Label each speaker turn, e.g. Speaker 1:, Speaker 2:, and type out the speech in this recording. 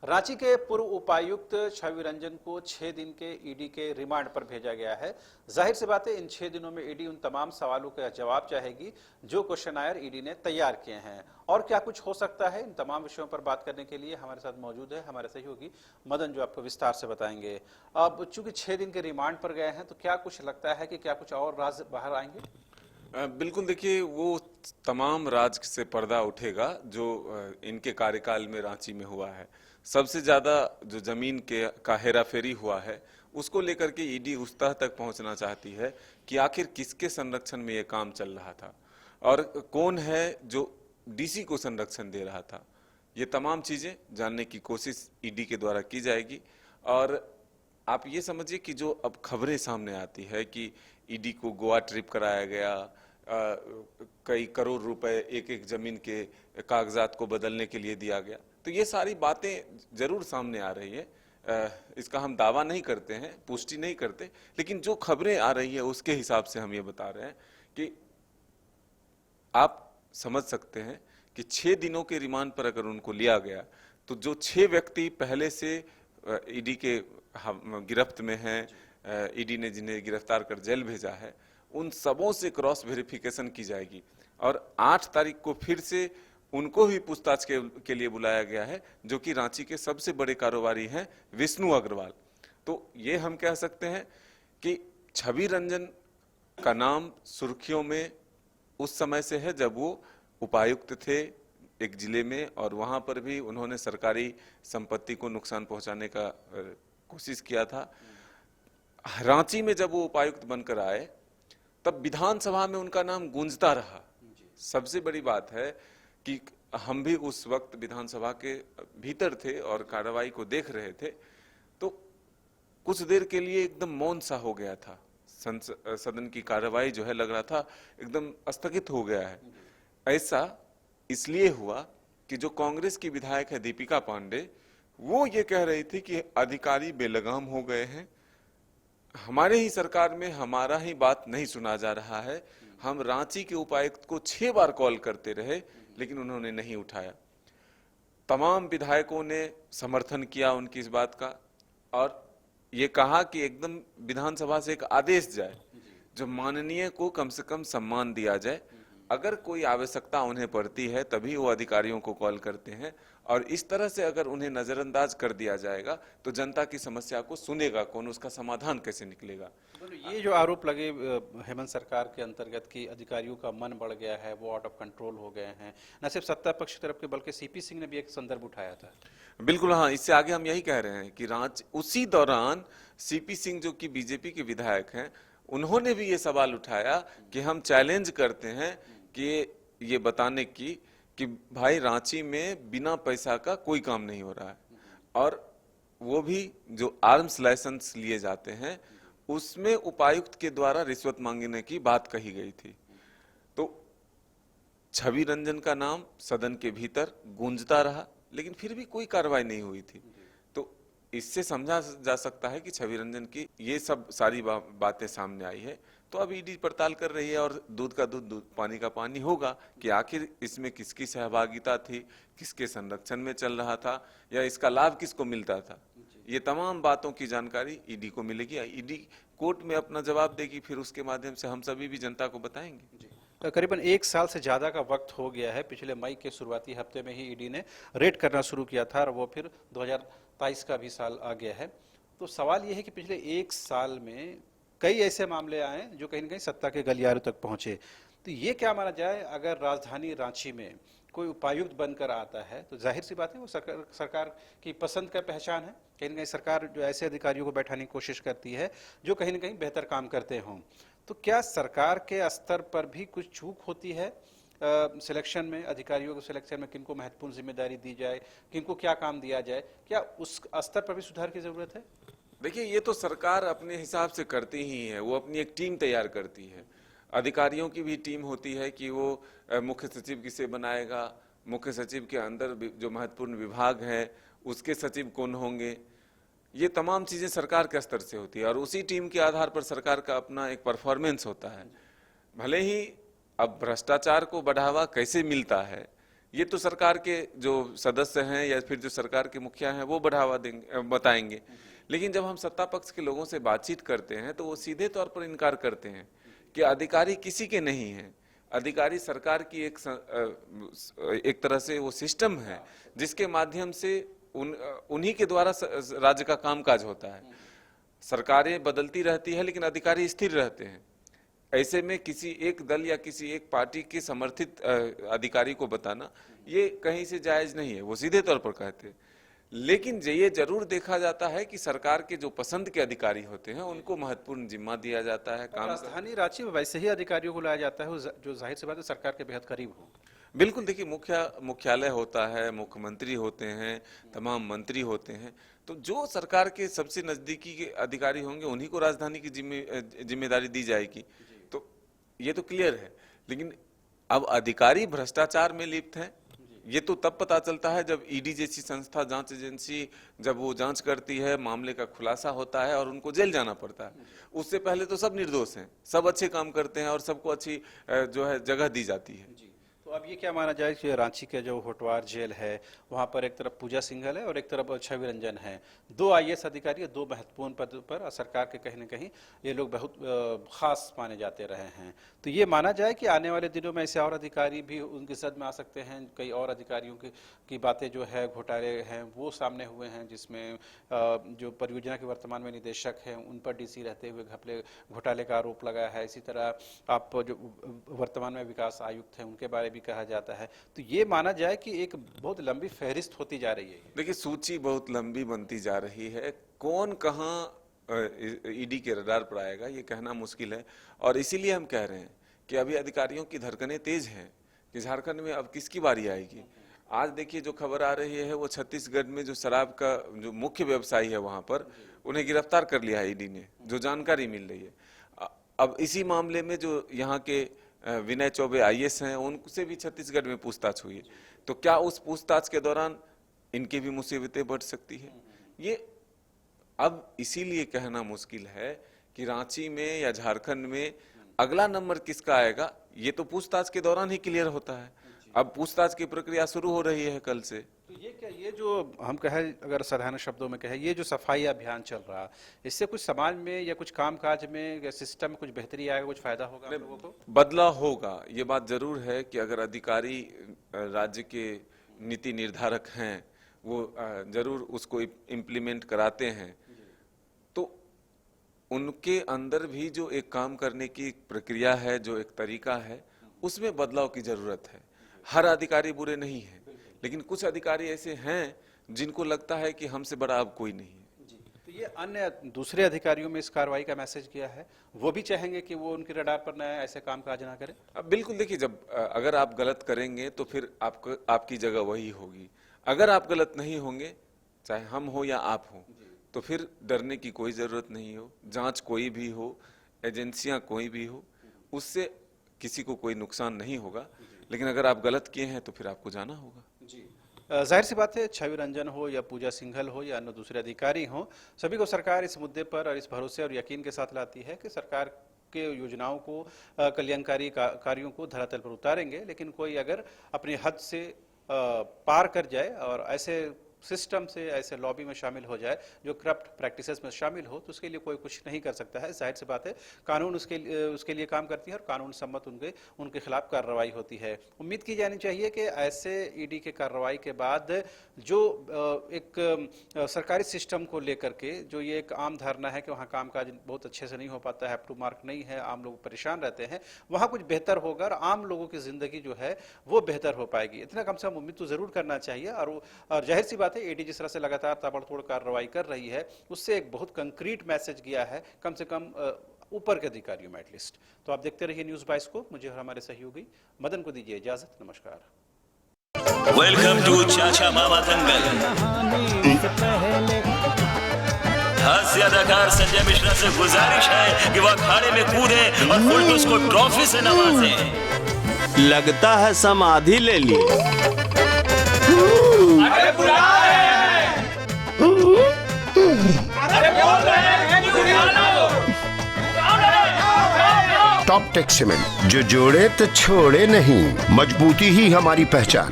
Speaker 1: रांची के पूर्व उपायुक्त छवि रंजन को 6 दिन के ईडी के रिमांड पर भेजा गया है। जाहिर सी बात है, इन 6 दिनों में ईडी उन तमाम सवालों का जवाब चाहेगी जो क्वेश्चनायर ईडी ने तैयार किए हैं। और क्या कुछ हो सकता है, इन तमाम विषयों पर बात करने के लिए हमारे साथ मौजूद है हमारे सहयोगी मदन, जो आपको विस्तार से बताएंगे। अब चूंकि 6 दिन के रिमांड पर गए हैं, तो क्या कुछ लगता है कि क्या कुछ और राज बाहर आएंगे?
Speaker 2: बिल्कुल, देखिए वो तमाम राज से पर्दा उठेगा जो इनके कार्यकाल में रांची में हुआ है। सबसे ज्यादा जो जमीन के का हेराफेरी हुआ है उसको लेकर के ईडी उस तह तक पहुंचना चाहती है कि आखिर किसके संरक्षण में ये काम चल रहा था और कौन है जो डीसी को संरक्षण दे रहा था। ये तमाम चीजें जानने की कोशिश ईडी के द्वारा की जाएगी। और आप ये समझिए कि जो अब खबरें सामने आती है कि ईडी को गोवा ट्रिप कराया गया, कई करोड़ रुपए एक एक जमीन के कागजात को बदलने के लिए दिया गया, तो ये सारी बातें जरूर सामने आ रही है। इसका हम दावा नहीं करते हैं, पुष्टि नहीं करते, लेकिन जो खबरें आ रही है उसके हिसाब से हम ये बता रहे हैं कि आप समझ सकते हैं कि 6 दिनों के रिमांड पर अगर उनको लिया गया तो जो 6 व्यक्ति पहले से ईडी के गिरफ्त में हैं, ईडी ने जिन्हें गिरफ्तार कर जेल भेजा है, उन सबों से क्रॉस वेरिफिकेशन की जाएगी। और 8 तारीख को फिर से उनको ही पूछताछ के लिए बुलाया गया है, जो कि रांची के सबसे बड़े कारोबारी हैं विष्णु अग्रवाल। तो ये हम कह सकते हैं कि छवि रंजन का नाम सुर्खियों में उस समय से है जब वो उपायुक्त थे एक जिले में, और वहां पर भी उन्होंने सरकारी संपत्ति को नुकसान पहुंचाने का कोशिश किया था। रांची में जब वो उपायुक्त बनकर आए तब विधानसभा में उनका नाम गूंजता रहा। सबसे बड़ी बात है कि हम भी उस वक्त विधानसभा के भीतर थे और कार्रवाई को देख रहे थे, तो कुछ देर के लिए एकदम मौन सा हो गया था। सदन की कार्रवाई जो है लग रहा था एकदम स्थगित हो गया है। ऐसा इसलिए हुआ कि जो कांग्रेस की विधायक है दीपिका पांडे, वो ये कह रही थी कि अधिकारी बेलगाम हो गए हैं, हमारे ही सरकार में हमारा ही बात नहीं सुना जा रहा है। हम रांची के उपायुक्त को 6 बार कॉल करते रहे लेकिन उन्होंने नहीं उठाया। तमाम विधायकों ने समर्थन किया उनकी इस बात का और ये कहा कि एकदम विधानसभा से एक आदेश जाए जो माननीय को कम से कम सम्मान दिया जाए। अगर कोई आवश्यकता उन्हें पड़ती है तभी वो अधिकारियों को कॉल करते हैं, और इस तरह से अगर उन्हें नजरअंदाज कर दिया जाएगा तो जनता की समस्या को सुनेगा कौन, उसका समाधान कैसे निकलेगा।
Speaker 1: ये जो आरोप लगे हेमंत सरकार के अंतर्गत की अधिकारियों का मन बढ़ गया है, वो आउट ऑफ कंट्रोल हो गए हैं, न सिर्फ सत्ता पक्ष की तरफ के बल्कि सीपी सिंह ने भी एक संदर्भ उठाया था।
Speaker 2: बिल्कुल हाँ, इससे आगे हम यही कह रहे हैं कि रांची उसी दौरान सीपी सिंह जो कि बीजेपी के विधायक हैं, उन्होंने भी ये सवाल उठाया कि हम चैलेंज करते हैं कि ये बताने की कि भाई रांची में बिना पैसा का कोई काम नहीं हो रहा है, और वो भी जो आर्म्स लाइसेंस लिए जाते हैं उसमें उपायुक्त के द्वारा रिश्वत मांगने की बात कही गई थी। तो छवि रंजन का नाम सदन के भीतर गूंजता रहा लेकिन फिर भी कोई कार्रवाई नहीं हुई थी। तो इससे समझा जा सकता है कि छवि रंजन की ये सब सारी बातें सामने आई है। तो अब ईडी पड़ताल कर रही है और दूध का दूध पानी का पानी होगा कि आखिर इसमें किसकी सहभागिता थी, किसके संरक्षण में चल रहा था, या इसका लाभ किसको मिलता था। ये तमाम बातों की जानकारी ईडी को मिलेगी, ईडी कोर्ट में अपना जवाब देगी, फिर उसके माध्यम से हम सभी भी जनता को बताएंगे।
Speaker 1: तो करीबन 1 साल से ज़्यादा का वक्त हो गया है। पिछले मई के शुरुआती हफ्ते में ही ईडी ने रेड करना शुरू किया था और वो फिर 2023 का भी साल आ गया है। तो सवाल ये है कि पिछले 1 साल में कई ऐसे मामले आए जो कहीं न कहीं सत्ता के गलियारों तक पहुंचे। तो ये क्या माना जाए, अगर राजधानी रांची में कोई उपायुक्त बनकर आता है तो जाहिर सी बात है वो सरकार की पसंद का पहचान है। कहीं न कहीं सरकार जो ऐसे अधिकारियों को बैठाने की कोशिश करती है जो कहीं न कहीं बेहतर काम करते हों। तो क्या सरकार के स्तर पर भी कुछ चूक होती है सिलेक्शन में, अधिकारियों के सिलेक्शन में, किनको महत्वपूर्ण जिम्मेदारी दी जाए, किनको क्या काम दिया जाए, क्या उस स्तर पर भी सुधार की जरूरत है?
Speaker 2: देखिए, ये तो सरकार अपने हिसाब से करती ही है, वो अपनी एक टीम तैयार करती है। अधिकारियों की भी टीम होती है कि वो मुख्य सचिव किसे बनाएगा, मुख्य सचिव के अंदर जो महत्वपूर्ण विभाग है उसके सचिव कौन होंगे, ये तमाम चीजें सरकार के स्तर से होती है और उसी टीम के आधार पर सरकार का अपना एक परफॉर्मेंस होता है। भले ही अब भ्रष्टाचार को बढ़ावा कैसे मिलता है, ये तो सरकार के जो सदस्य हैं या फिर जो सरकार के मुखिया हैं वो बढ़ावा देंगे, बताएंगे। लेकिन जब हम सत्ता पक्ष के लोगों से बातचीत करते हैं तो वो सीधे तौर पर इनकार करते हैं कि अधिकारी किसी के नहीं हैं, अधिकारी सरकार की एक तरह से वो सिस्टम है जिसके माध्यम से उन्हीं के द्वारा राज्य का कामकाज होता है। सरकारें बदलती रहती है लेकिन अधिकारी स्थिर रहते हैं। ऐसे में किसी एक दल या किसी एक पार्टी के समर्थित अधिकारी को बताना ये कहीं से जायज नहीं है, वो सीधे तौर पर कहते हैं। लेकिन ये जरूर देखा जाता है कि सरकार के जो पसंद के अधिकारी होते हैं उनको महत्वपूर्ण जिम्मा दिया जाता है। काम
Speaker 1: राजधानी रांची में वैसे ही अधिकारियों को लाया जाता है जो जाहिर सी बात है सरकार के बेहद करीब हो।
Speaker 2: बिल्कुल, देखिए मुख्यालय होता है, मुख्यमंत्री होते हैं, तमाम मंत्री होते हैं, तो जो सरकार के सबसे नजदीकी के अधिकारी होंगे उन्हीं को राजधानी की जिम्मेदारी दी जाएगी। तो ये तो क्लियर है। लेकिन अब अधिकारी भ्रष्टाचार में लिप्त हैं ये तो तब पता चलता है जब ईडी जैसी संस्था, जांच एजेंसी जब वो जांच करती है, मामले का खुलासा होता है और उनको जेल जाना पड़ता है। उससे पहले तो सब निर्दोष हैं, सब अच्छे काम करते हैं और सबको अच्छी जो है जगह दी जाती है।
Speaker 1: तो अब ये क्या माना जाए कि रांची के जो होटवार जेल है वहाँ पर एक तरफ पूजा सिंघल है और एक तरफ छवि रंजन है, दो आईएएस अधिकारी, दो महत्वपूर्ण पद पर सरकार के कहीं न कहीं ये लोग बहुत खास माने जाते रहे हैं। तो ये माना जाए कि आने वाले दिनों में ऐसे और अधिकारी भी उनके सद में आ सकते हैं। कई और अधिकारियों की बातें जो है घोटाले हैं वो सामने हुए हैं, जिसमें जो परियोजना के वर्तमान में निदेशक हैं उन पर डीसी रहते हुए घोटाले का आरोप लगाया है। इसी तरह आप जो वर्तमान में विकास आयुक्त हैं उनके बारे में कहा जाता है। तो ये माना जाए कि एक बहुत लंबी फहरिस्त होती जा रही है।
Speaker 2: देखिए, सूची बहुत लंबी बनती जा रही है। कौन कहाँ ईडी के रडार पर आएगा ये कहना मुश्किल है। और इसीलिए हम कह रहे हैं कि अभी अधिकारियों की धड़कनें तेज हैं कि झारखंड में अब किसकी बारी आएगी। आज देखिए जो खबर आ रही है वो छत्तीसगढ़ में जो शराब का जो मुख्य व्यवसायी है वहां पर उन्हें गिरफ्तार कर लिया है ईडी ने, जो जानकारी मिल रही है। अब इसी मामले में जो यहाँ के विनय चौबे आईएएस हैं उनसे भी छत्तीसगढ़ में पूछताछ हुई है। तो क्या उस पूछताछ के दौरान इनकी भी मुसीबतें बढ़ सकती है? ये अब इसीलिए कहना मुश्किल है कि रांची में या झारखंड में अगला नंबर किसका आएगा ये तो पूछताछ के दौरान ही क्लियर होता है। अब पूछताछ की प्रक्रिया शुरू हो रही है कल से।
Speaker 1: तो ये क्या, ये जो हम कहें, अगर साधारण शब्दों में कहें, ये जो सफाई अभियान चल रहा, इससे कुछ समाज में या कुछ कामकाज में या सिस्टम में कुछ बेहतरी आएगा, कुछ फायदा होगा आप लोगों को?
Speaker 2: बदलाव होगा, ये बात जरूर है कि अगर अधिकारी राज्य के नीति निर्धारक हैं वो जरूर उसको इम्प्लीमेंट कराते हैं तो उनके अंदर भी जो एक काम करने की प्रक्रिया है, जो एक तरीका है, उसमें बदलाव की जरूरत है। हर अधिकारी बुरे नहीं है, लेकिन कुछ अधिकारी ऐसे हैं जिनको लगता है कि हमसे बड़ा अब कोई नहीं है।
Speaker 1: तो ये अन्य दूसरे अधिकारियों में इस कार्रवाई का मैसेज किया है, वो भी चाहेंगे कि वो उनके रडार पर न ऐसे काम काज ना करें?
Speaker 2: अब बिल्कुल, देखिए जब अगर आप गलत करेंगे तो फिर आपकी जगह वही होगी। अगर आप गलत नहीं होंगे, चाहे हम हो या आप हो, तो फिर डरने की कोई जरूरत नहीं हो। जांच कोई भी हो, एजेंसियां कोई भी हो, उससे किसी को कोई नुकसान नहीं होगा। लेकिन अगर आप गलत किए हैं तो फिर आपको जाना होगा।
Speaker 1: जी, जाहिर सी बात है, छवि रंजन हो या पूजा सिंघल हो या अन्य दूसरे अधिकारी हो, सभी को सरकार इस मुद्दे पर और इस भरोसे और यकीन के साथ लाती है कि सरकार के योजनाओं को, कल्याणकारी कार्यों को धरातल पर उतारेंगे। लेकिन कोई अगर अपनी हद से पार कर जाए और ऐसे सिस्टम से, ऐसे लॉबी में शामिल हो जाए जो करप्ट प्रैक्टिसेस में शामिल हो, तो उसके लिए कोई कुछ नहीं कर सकता है। जाहिर सी बात है, कानून उसके लिए काम करती है और कानून सम्मत उनके खिलाफ कार्रवाई होती है। उम्मीद की जानी चाहिए कि ऐसे ईडी के कार्रवाई के बाद जो एक सरकारी सिस्टम को लेकर के जो ये एक आम धारणा है कि वहाँ कामकाज बहुत अच्छे से नहीं हो पाता है, अप टू मार्क नहीं है, आम लोग परेशान रहते हैं, वहाँ कुछ बेहतर होगा और आम लोगों की जिंदगी जो है वो बेहतर हो पाएगी। इतना कम से कम उम्मीद तो जरूर करना चाहिए। और जाहिर सी बात है, ईडी जिस तरह से लगातार ताबड़तोड़ कार्रवाई कर रही है उससे एक बहुत कंक्रीट मैसेज गया है, कम से कम ऊपर के अधिकारियों में एटलीस्ट। तो आप देखते रहिए न्यूज़ 22 को। मुझे और हमारे सहयोगी मदन को दीजिए इजाजत। नमस्कार।
Speaker 3: वेलकम टू चाचा मामा दंगल। हास्य अदाकार संजय मिश्रा से गुजारिश है कि वह अखाड़े में कूदे और फुलटूस को ट्रॉफी से नवाजे।
Speaker 4: लगता है समाधि ले ली।
Speaker 3: अरे बुला रहे हैं। अरे बोल रहे हैं कि उठाना हो।
Speaker 5: टॉप टेक सीमेंट, जो जोड़े तो छोड़े नहीं, मजबूती ही हमारी पहचान।